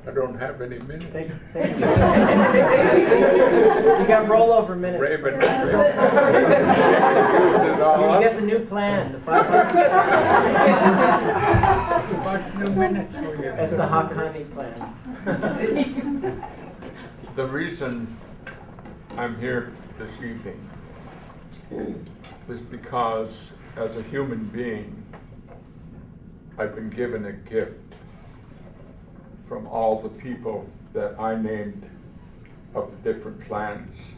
I don't have any minutes. Take you got rollover minutes. Raven. You get the new plan, the 500. About 2 minutes for you. That's the Haqqani plan. The reason I'm here this evening is because as a human being, I've been given a gift from all the people that I named of the different clans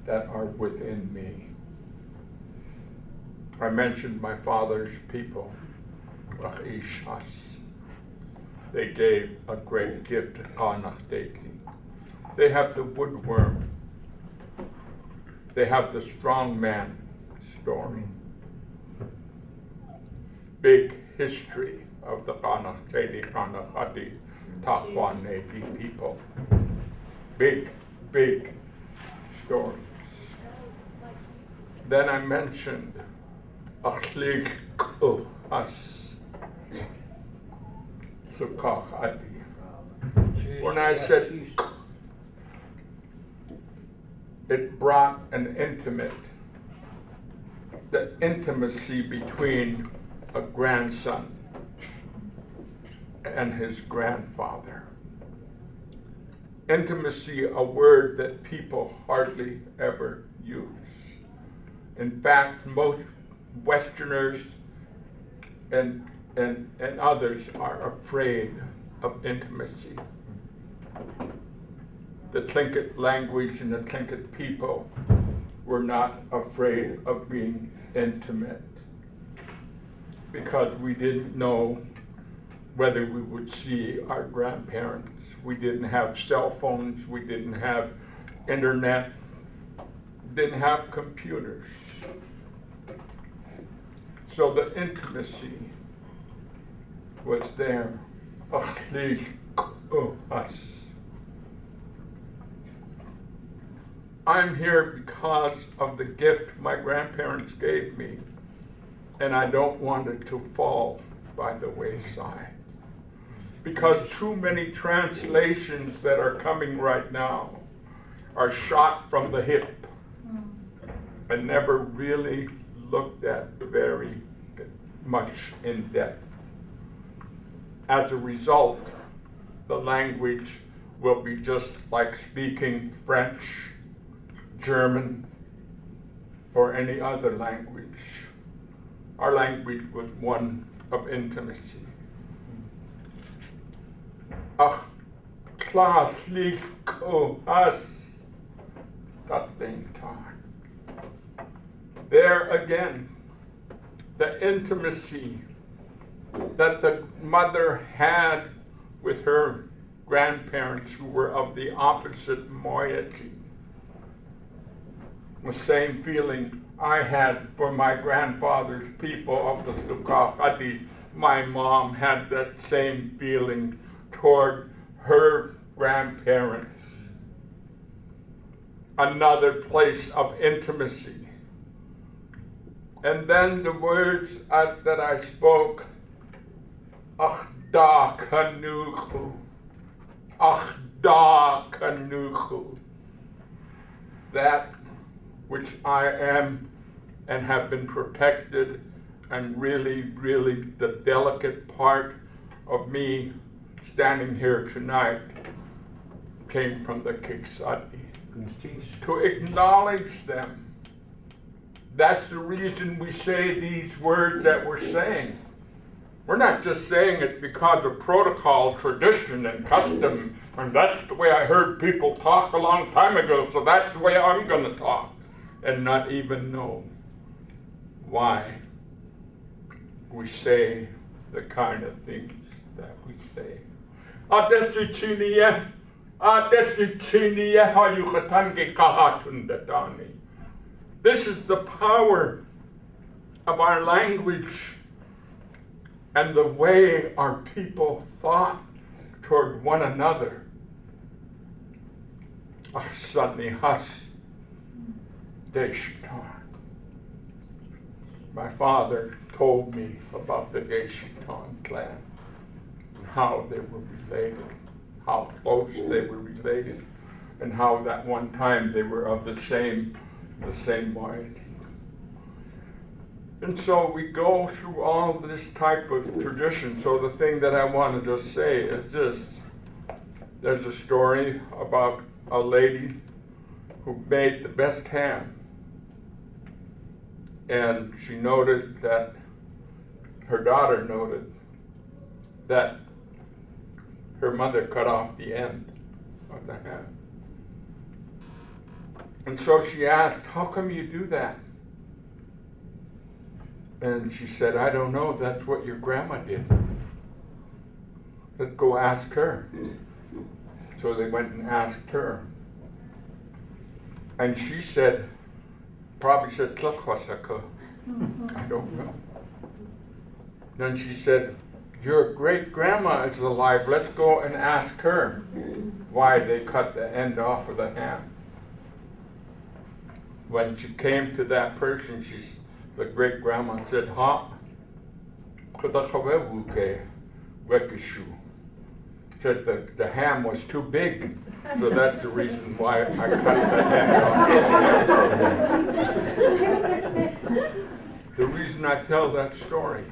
that are within me. I mentioned my father's people, Du.éesh. They gave a great gift to Teiḳweidí. They have the woodworm. They have the strong man story. Big history of the T'aḥdeintaan, T'aḥdeintaan people. Big stories. Then I mentioned Lukaax. When I said it brought an the intimacy between a grandson and his grandfather. Intimacy, a word that people hardly ever use. In fact, most Westerners and others are afraid of intimacy. The Tlingit language and the Tlingit people were not afraid of being intimate because we didn't know whether we would see our grandparents. We didn't have cell phones, we didn't have internet, didn't have computers. So the intimacy was there. I'm here because of the gift my grandparents gave me, and I don't want it to fall by the wayside. Because too many translations that are coming right now are shot from the hip and never really looked at very much in depth. As a result, the language will be just like speaking French, German, or any other language. Our language was one of intimacy. T'aḥdeintaan. There again, the intimacy that the mother had with her grandparents who were of the opposite moiety. The same feeling I had for my grandfather's people of the Shangukeidí. My mom had that same feeling toward her grandparents. Another place of intimacy. And then the words that I spoke, T'aḥdeintaan, that which I am and have been protected, and really the delicate part of me standing here tonight came from the Katzeek. To acknowledge them. That's the reason we say these words that we're saying. We're not just saying it because of protocol, tradition, and custom, and that's the way I heard people talk a long time ago, so that's the way I'm going to talk, and not even know why we say the kind of things that we say. This is the power of our language and the way our people thought toward one another. my father told me about the Teiḳweidí clan and how they were related, how close they were related, and how that one time they were of the same moiety. And so we go through all this type of tradition. So the thing that I want to just say is this. There's a story about a lady who made the best ham. And she noted that, her daughter noted that her mother cut off the end of the ham. And so she asked, how come you do that? And she said, I don't know, that's what your grandma did. Let's go ask her. So they went and asked her. And she said, probably said, T'aḳdeintaan. I don't know. Then she said, your great grandma is alive, let's go and ask her why they cut the end off of the ham. When she came to that person, the great grandma said, said the ham was too big, so that's the reason why I cut the hand off. The reason I tell that story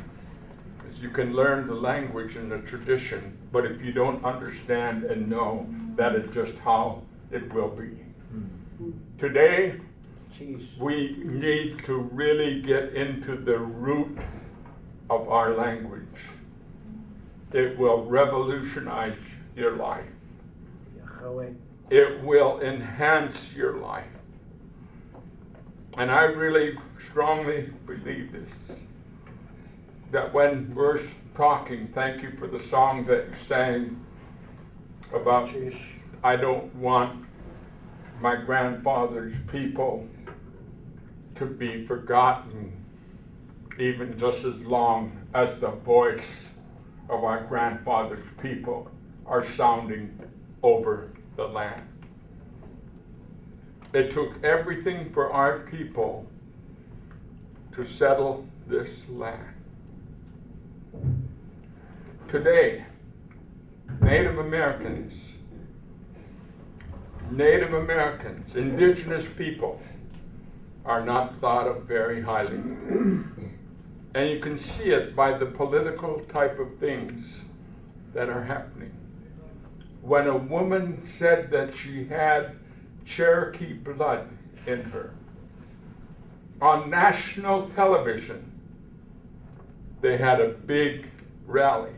is you can learn the language and the tradition, but if you don't understand and know, that is just how it will be. Today, we need to really get into the root of our language. It will revolutionize your life. It will enhance your life. And I really strongly believe this, that when we're talking, thank you for the song that you sang about, I don't want my grandfather's people to be forgotten even just as long as the voice of our grandfather's people are sounding over the land. It took everything for our people to settle this land. Today, Native Americans, indigenous people, are not thought of very highly. And you can see it by the political type of things that are happening. When a woman said that she had Cherokee blood in her, on national television, they had a big rally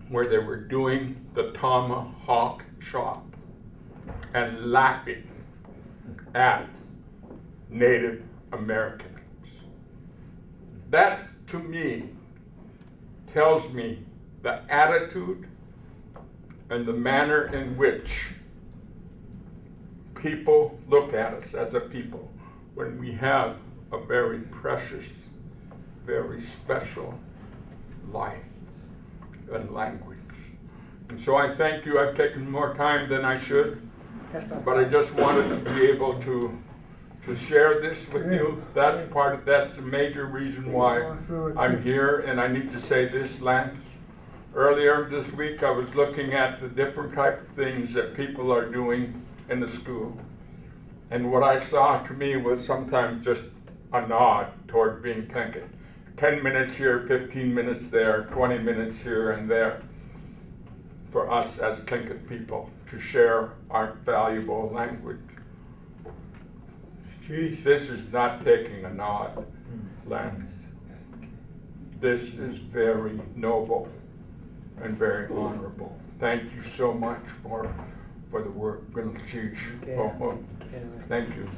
where they were doing the tomahawk chop and laughing at Native Americans. That, to me, tells me the attitude and the manner in which people look at us as a people when we have a very precious, very special life and language. And so I thank you. I've taken more time than I should, but I just wanted to be able to share this with you. That's the major reason why I'm here, and I need to say this, Lance. Earlier this week I was looking at the different type of things that people are doing in the school. And what I saw to me was sometimes just a nod toward being Tlingit. 10 minutes here, 15 minutes there, 20 minutes here and there for us as Tlingit people to share our valuable language. This is not taking a nod, Lance. This is very noble and very honorable. Thank you so much for the work. Thank you.